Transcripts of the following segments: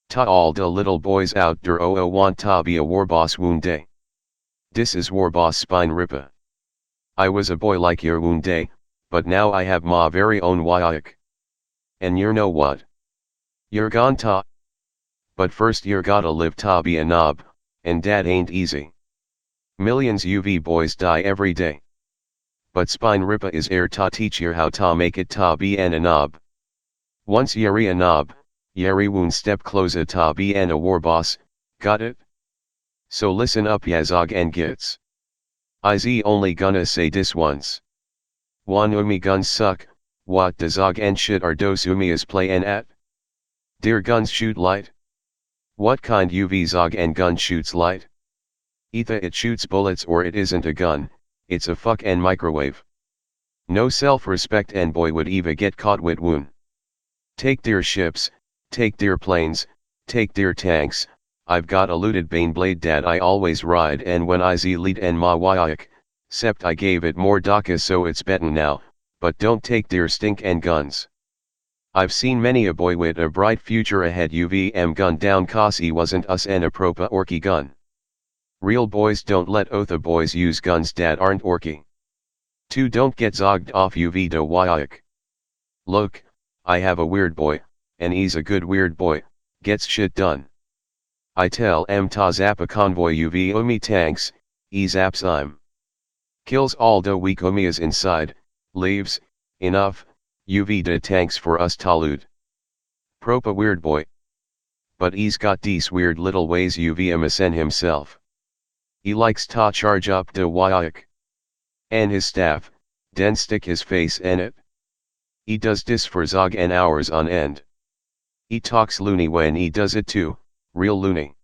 Ta all de little boys out der want ta be a war boss one day. Dis is war boss spine rippa. I was a boy like yer one day, but now I have ma very own wyak. And yer know what? Yer gone ta. But first yer gotta live ta be a knob, and dat ain't easy. Millions UV boys die every day. But spine rippa is air ta teach yer how ta make it ta be an a knob. Once yeri a knob, yeri woon step closer ta be an a war boss, got it? So listen up yazog and gits. Iz only gonna say dis once. Wan umi guns suck, what the zog and shit are dos umias playin' at? Dear guns shoot light? What kind UV zog and gun shoots light? Either it shoots bullets or it isn't a gun, it's a fuck and microwave. No self-respect and boy would eva get caught with woon. Take dear ships, take dear planes, take dear tanks, I've got a looted bane blade dat I always ride and when I z lead and ma wyak, cept I gave it more daka so it's betten now, but don't take dear stink and guns. I've seen many a boy with a bright future ahead UVM gun down cause he wasn't us and a propa orky gun. Real boys don't let otha boys use guns dat aren't orky. 2 Don't get zogged off UV do wyak. Look, I have a weird boy, and he's a good weird boy, gets shit done. I tell ta zap a convoy UV umi tanks, he zaps kills all the weak umias inside, leaves, enough, UV de tanks for us ta loot. Propa weird boy. But he's got these weird little ways UV send himself. He likes ta charge up de wyak. And his staff, den stick his face in it. He does dis for zog and hours on end. He talks loony when he does it too, real loony.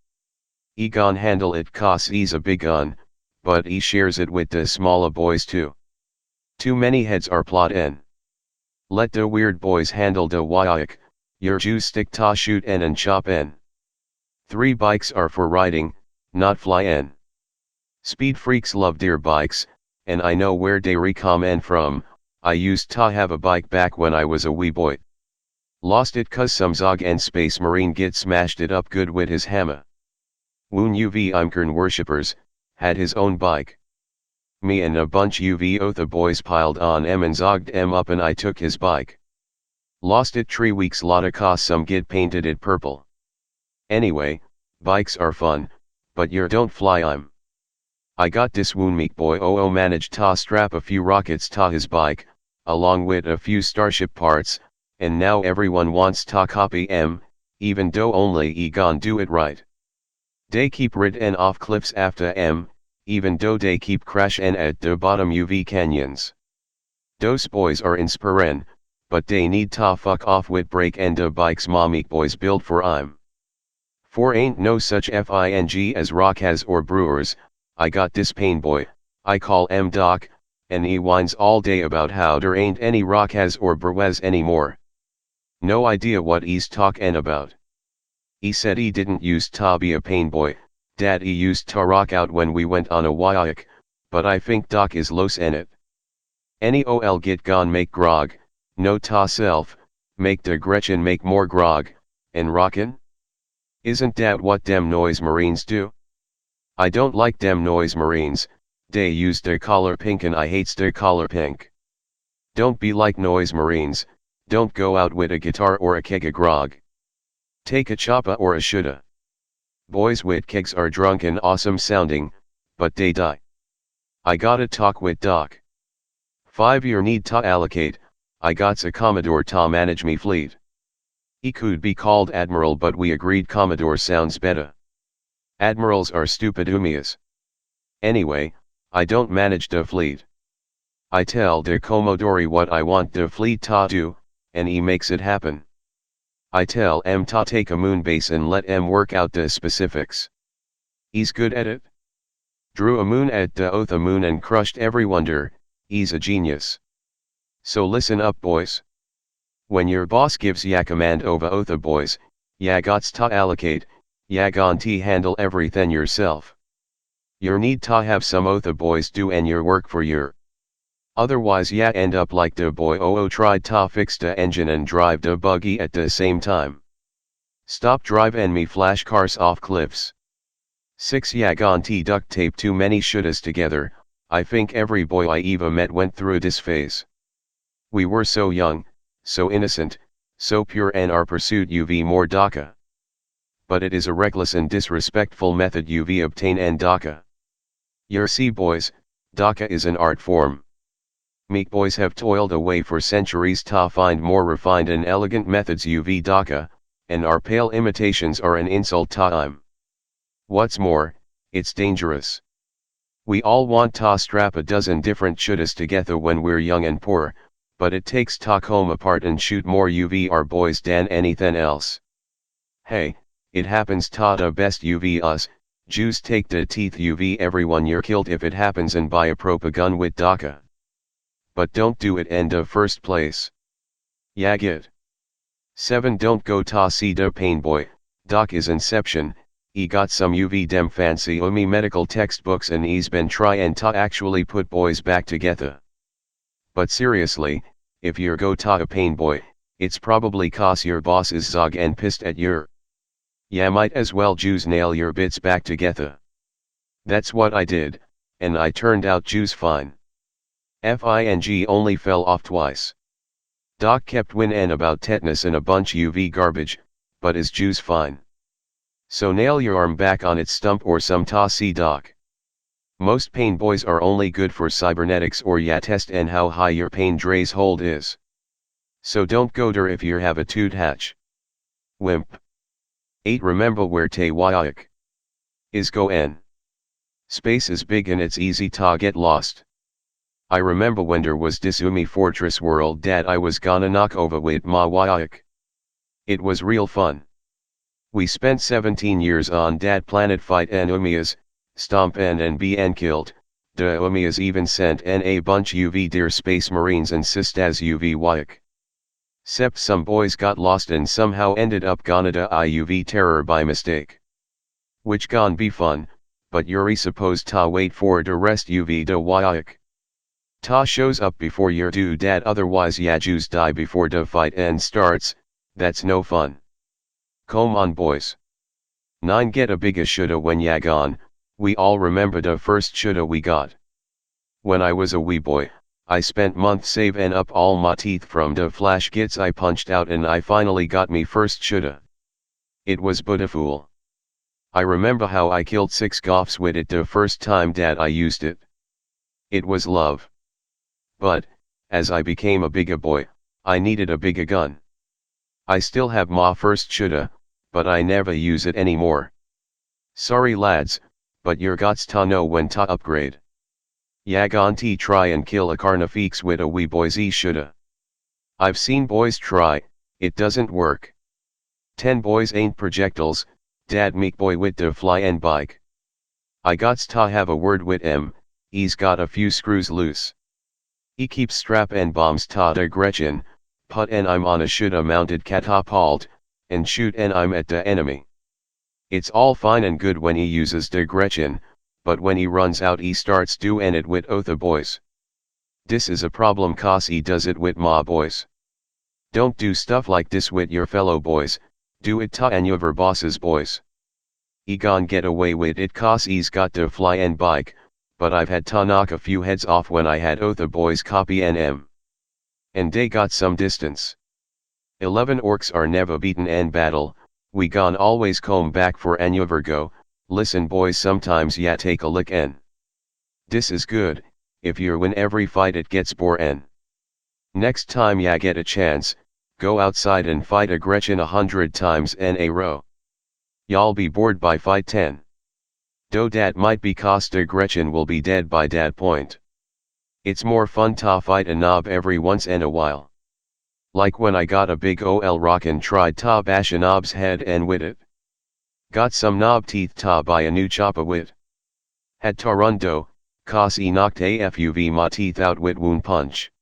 He gon handle it cause he's a big gun, but he shares it with the smalla boys too. Too many heads are plottin'. Let the weird boys handle the wyak, your Jews stick ta shoot and chop en. 3 Bikes are for riding, not flyin'. Speed freaks love their bikes, and I know where they recommend from. I used to have a bike back when I was a wee boy. Lost it cause some zog and space marine git smashed it up good with his hammer. Woon UV Imkern worshippers, had his own bike. Me and a bunch UV otha boys piled on and zogged up and I took his bike. Lost it 3 weeks lotta cause some git painted it purple. Anyway, bikes are fun, but yer don't fly I got this woon meek boy managed ta strap a few rockets ta his bike, along with a few starship parts, and now everyone wants ta copy even though only he gon do it right. They keep ridden off cliffs after even though they keep crashin' at the bottom UV canyons. Those boys are inspirin', but they need ta fuck off with break and the bikes ma meek boys build for For ain't no such FING as rockaz or brewers. I got this pain boy, I call Doc, and he whines all day about how there ain't any rockaz or brewers anymore. No idea what he's talkin' about. He said he didn't use ta be a pain boy, dat he used ta rock out when we went on a wyak, but I think Doc is los en it. Any ol git gon make grog, no ta self, make de Gretchen make more grog, and rockin'? Isn't dat what dem noise marines do? I don't like dem noise marines, they use de collar pink and I hates de collar pink. Don't be like noise marines, don't go out with a guitar or a keg of grog. Take a choppa or a shoulda. Boys with kegs are drunk and awesome sounding, but they die. I gotta talk with Doc. 5 year need ta allocate, I gots a Commodore ta manage me fleet. He could be called Admiral but we agreed Commodore sounds better. Admirals are stupid umias. Anyway, I don't manage the fleet. I tell de Commodore what I want the fleet ta do, and he makes it happen. I tell ta take a moon base and let work out the specifics. He's good at it. Drew a moon at the otha moon and crushed every wonder, he's a genius. So listen up boys. When your boss gives ya command over otha boys, ya gots ta allocate, ya gon t handle everything yourself. Yer need ta have some otha boys do and your work for yer. Otherwise ya end up like the boy tried ta fix the engine and drive the buggy at the same time. Stop drive and me flash cars off cliffs. 6 Yagon T duct tape too many shouldas together. I think every boy I ever met went through this phase. We were so young, so innocent, so pure and our pursuit uv more DACA. But it is a reckless and disrespectful method uv obtain and DACA. Yer see boys, DACA is an art form. Meek boys have toiled away for centuries to find more refined and elegant methods uv DACA, and our pale imitations are an insult to I'm. What's more, it's dangerous. We all want to strap a dozen different shouldas together when we're young and poor, but it takes to comb apart and shoot more uv our boys than anything else. Hey, it happens to the best uv us, Jews take the teeth uv everyone you're killed if it happens and buy a propa gun with DACA. But don't do it in the first place. Yeah get. 7 Don't go ta see the pain boy, doc is inception, he got some uv dem fancy omi medical textbooks and he's been trying to actually put boys back together. But seriously, if you're go ta a pain boy, it's probably cause your boss is zog and pissed at your. Yeah might as well Jews nail your bits back together. That's what I did, and I turned out Jews fine. FING only fell off twice. Doc kept win about tetanus and a bunch uv garbage, but is Jews fine. So nail your arm back on its stump or some ta see doc. Most pain boys are only good for cybernetics or ya test and how high your pain drays hold is. So don't go der if you have a toot hatch. Wimp. 8 Remember where te wyaik is go en. Space is big and it's easy to get lost. I remember when there was this Umi fortress world that I was gonna knock over with ma wyaik. It was real fun. We spent 17 years on that planet fight and Umias, stomp and be killed. The Umias even sent a bunch uv dear space marines and sistas uv wyaik. Sep some boys got lost and somehow ended up gonna da uv terror by mistake. Which gon be fun, but you're supposed to wait for the rest uv da wyaik. Ta shows up before your do dat otherwise ya Jews die before the fight and starts, that's no fun. Come on boys. 9 Get a bigga shoulda when ya gone, we all remember the first shoulda we got. When I was a wee boy, I spent months savin' up all my teeth from the flash gits I punched out and I finally got me first shoulda. It was but a fool. I remember how I killed 6 goths with it the first time that I used it. It was love. But, as I became a bigger boy, I needed a bigger gun. I still have ma first shoulda, but I never use it anymore. Sorry lads, but you're gots to know when to upgrade. Yagon T try and kill a carnifex with a wee boy's shoulda. I've seen boys try, it doesn't work. 10 Boys ain't projectiles, dad meek boy with the fly and bike. I gots to have a word with him, he's got a few screws loose. He keeps strap and bombs ta de Gretchen, put and I'm on a shoulda mounted catapult, and shoot and I'm at the enemy. It's all fine and good when he uses de Gretchen, but when he runs out he starts doing it with other boys. This is a problem cause he does it with ma boys. Don't do stuff like this with your fellow boys, do it ta and your bosses boys. He gon get away with it cause he's got the fly and bike, but I've had to knock a few heads off when I had other boys copy NM. And they got some distance. 11 Orcs are never beaten in battle, we gon always come back for Virgo. Listen boys sometimes ya take a lick en. This is good, if you win every fight it gets boring. Next time ya get a chance, go outside and fight a Gretchen 100 times in a row. Y'all be bored by fight 10. Though dat might be cause de Gretchen will be dead by dat point. It's more fun to fight a knob every once in a while. Like when I got a big ol rock and tried to bash a knob's head and with it. Got some knob teeth ta by a new choppa wit. Had ta rundo, cause he knocked afuv ma teeth out wit wound punch.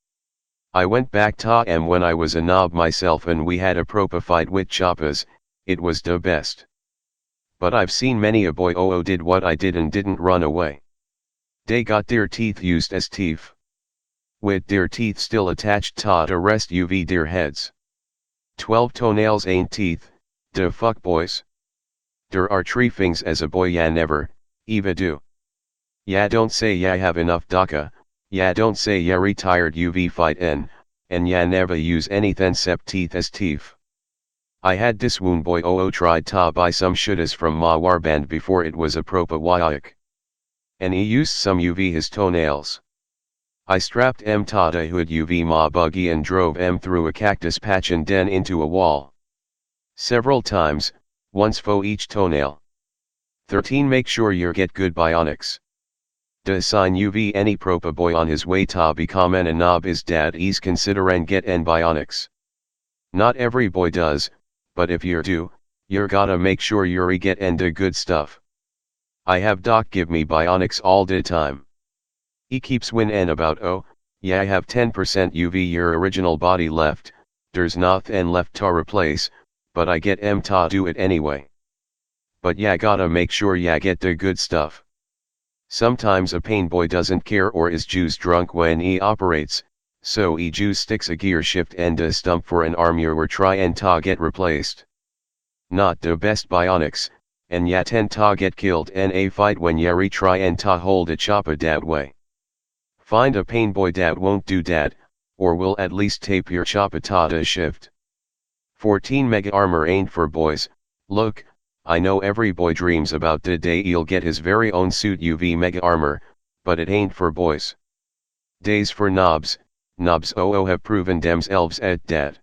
I went back ta when I was a knob myself and we had a proper fight wit choppas, it was the best. But I've seen many a boy did what I did and didn't run away. They got their teeth used as teeth. With their teeth still attached ta the rest uv their heads. 12 Toenails ain't teeth, De fuck boys. Der are three things as a boy ya never, eva do. Ya don't say ya have enough DACA, ya don't say ya retired UV fight N, and ya never use anything except teeth as teeth. I had this wound boy tried ta buy some shootas from ma warband before it was a propa wyak. And he used some UV his toenails. I strapped M ta to hood UV ma buggy and drove M through a cactus patch and then into a wall. Several times, once for each toenail. 13 Make sure you get good bionics. De assign UV any propa boy on his way ta become an knob is dad ease consider and get en bionics. Not every boy does, but if you do, you're gotta make sure you're get en de good stuff. I have doc give me bionics all de time. He keeps win en about yeah I have 10% UV your original body left, there's nothing left to replace, but I get em ta do it anyway. But yeah gotta make sure yeah get the good stuff. Sometimes a pain boy doesn't care or is juice drunk when he operates, so he juice sticks a gear shift and a stump for an arm or try and ta get replaced. Not the best bionics, and ya tend ta get killed in a fight when ya retry and ta hold a choppa dat way. Find a pain boy dat won't do dat, or will at least tape your choppa ta to shift. 14 Mega armor ain't for boys. Look, I know every boy dreams about the day he'll get his very own suit UV mega armor, but it ain't for boys. Days for knobs have proven themselves at dat.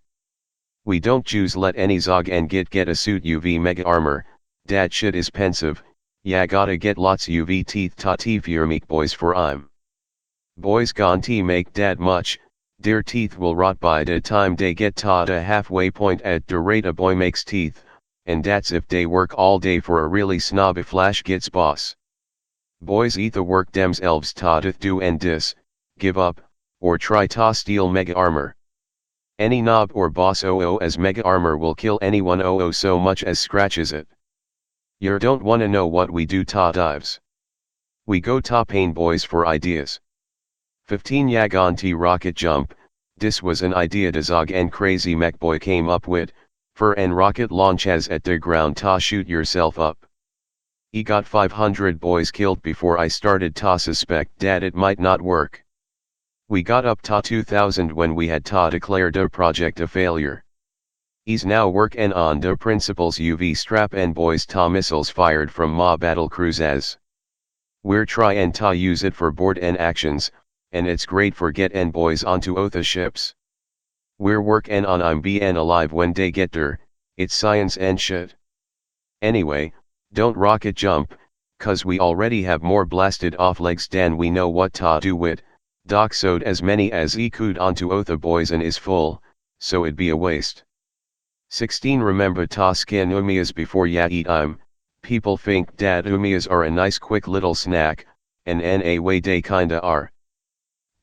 We don't choose let any zog and get a suit UV mega armor, dat shit is pensive, ya gotta get lots UV teeth ta teeth your meek boys for boys gon t make dat much, their teeth will rot by the time they get ta to halfway point at the rate a boy makes teeth. And that's if they work all day for a really snobby flash gets boss. Boys either work themselves ta to do and dis, give up, or try ta steal mega armor. Any knob or boss as mega armor will kill anyone so much as scratches it. You don't wanna know what we do ta dives. We go ta pain boys for ideas. 15 Yagon T rocket jump, this was an idea de zog and crazy mech boy came up with. For an rocket launch as at the ground ta shoot yourself up. He got 500 boys killed before I started ta suspect that it might not work. We got up ta 2000 when we had ta declared the project a failure. He's now working on the principles UV strap and boys ta missiles fired from ma battle cruisers. We're trying ta use it for board and actions, and it's great for get en boys onto other ships. We're working on I'm being alive when they get there, it's science and shit. Anyway, don't rocket jump, cause we already have more blasted off legs than we know what ta do with. Doc sewed as many as he could onto other boys and is full, so it'd be a waste. 16 Remember ta skin umiyas before ya eat people think that umiyas are a nice quick little snack, and in a way they kinda are.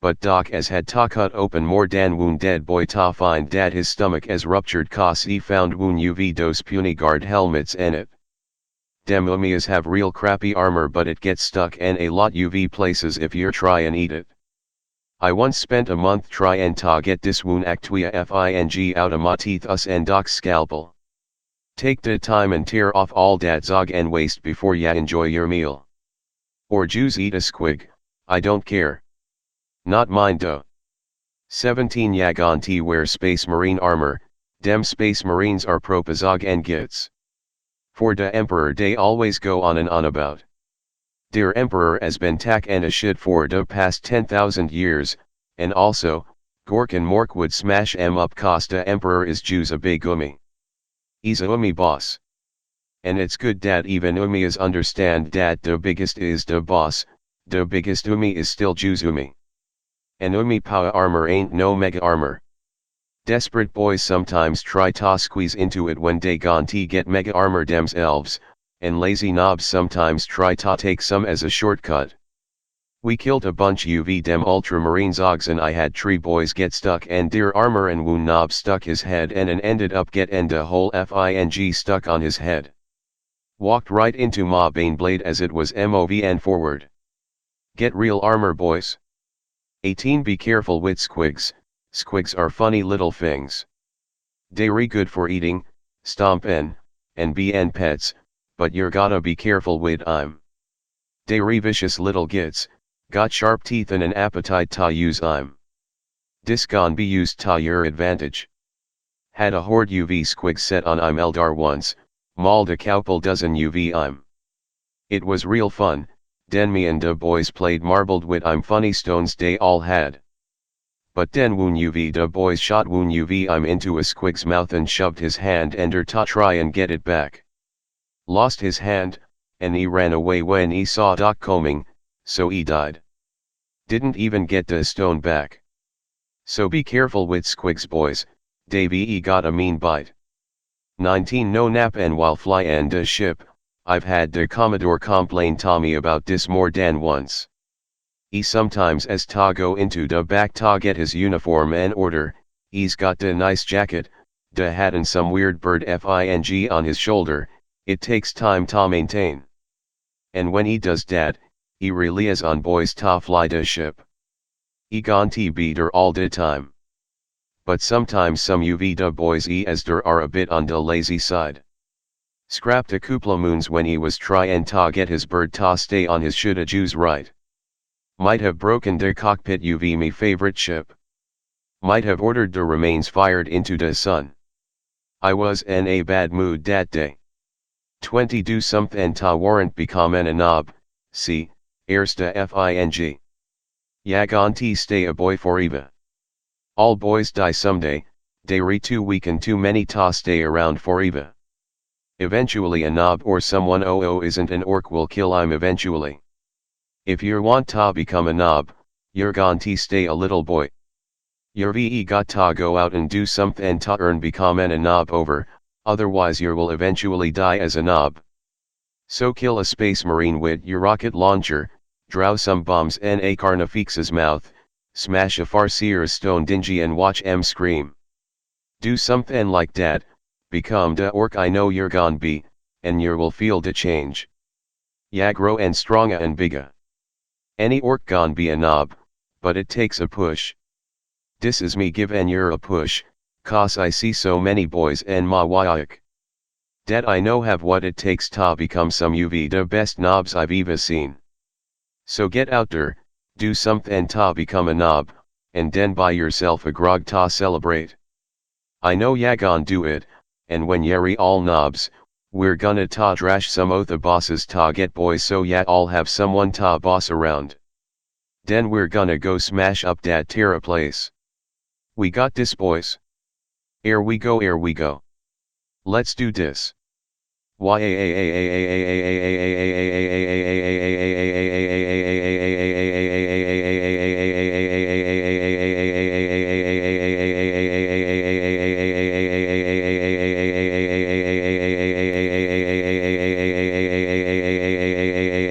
But Doc as had ta cut open more dan wound dead boy ta find dat his stomach as ruptured cause he found wound UV dose puny guard helmets in it. Dem umiyas have real crappy armor but it gets stuck in a lot UV places if you try and eat it. I once spent a month try and ta get this wound actuia fing out of my teeth us and Doc's scalpel. Take the time and tear off all dat zog and waste before ya enjoy your meal. Or Jews eat a squig, I don't care. Not mine though. 17 Yagon T wear space marine armor, dem space marines are propazog and gits. For the emperor they always go on and on about. Der emperor has been tak and a shit for the past 10,000 years, and also, Gork and Mork would smash em up Costa emperor is Jews a big umi. He's a umi boss. And it's good that even umias understand that the biggest is the boss, the biggest umi is still Jews umi. And umi power armor ain't no mega armor. Desperate boys sometimes try ta squeeze into it when they gon t get mega armor themselves, and lazy knobs sometimes try ta take some as a shortcut. We killed a bunch UV dem ultramarine zogs and I had 3 boys get stuck and their armor and wound knob stuck his head and ended up get end a whole fing stuck on his head. Walked right into ma bane blade as it was moving forward. Get real armor boys. 18 Be careful with squigs, squigs are funny little things. They re good for eating, stomp in, and BN pets, but you're gotta be careful with I'm. They re vicious little gits, got sharp teeth and an appetite ta use I'm. Dis gon be used ta your advantage. Had a horde UV squig set on I'm Eldar once, mauled a couple dozen UV I'm. It was real fun, den me and de boys played marbled wit I'm funny stones they all had. But den woon UV de boys shot woon UV I'm into a squig's mouth and shoved his hand ender ta try and get it back. Lost his hand, and he ran away when he saw Doc coming, so he died. Didn't even get the stone back. So be careful with squigs boys, Davey he got a mean bite. 19 No nap and while fly and de ship, I've had de Commodore complain Tommy about this more than once. He sometimes as ta go into de back ta get his uniform and order, he's got de nice jacket, de hat and some weird bird fing on his shoulder, it takes time ta maintain. And when he does dat, he really is on boys ta fly de ship. He gon t beater all de time. But sometimes some UV de boys as der are a bit on de lazy side. Scrapped a couple moons when he was try and ta get his bird ta stay on his shoulda Jews right. Might have broken de cockpit UV me favorite ship. Might have ordered de remains fired into de sun. I was in a bad mood dat day. 20 Do something ta warrant become an anob, see, ersta fing. Yagon t stay a boy for eva. All boys die someday, they re too weak and too many ta stay around for eva. Eventually a knob or someone isn't an orc will kill I'm eventually. If you want ta become a knob, you're gon t stay a little boy. Your ve got ta go out and do something ta earn become an a knob over, otherwise you will eventually die as a knob. So kill a space marine with your rocket launcher, drow some bombs in a carnifex's mouth, smash a farseer's stone dingy and watch em scream. Do something like that, become the orc I know you're gon be, and you will feel the change. Ya grow and stronga and bigga. Any orc gon be a knob, but it takes a push. Dis is me give and you're a push, cause I see so many boys and ma wyak. Dat I know have what it takes ta become some UV the best knobs I've ever seen. So get out there, do something ta become a knob, and den buy yourself a grog ta celebrate. I know ya gon do it, and when yeri all knobs, we're gonna ta drash some otha bosses ta get boys so ya all have someone ta boss around. Den we're gonna go smash up dat terra place. We got this boys. Ere we go. Let's do this.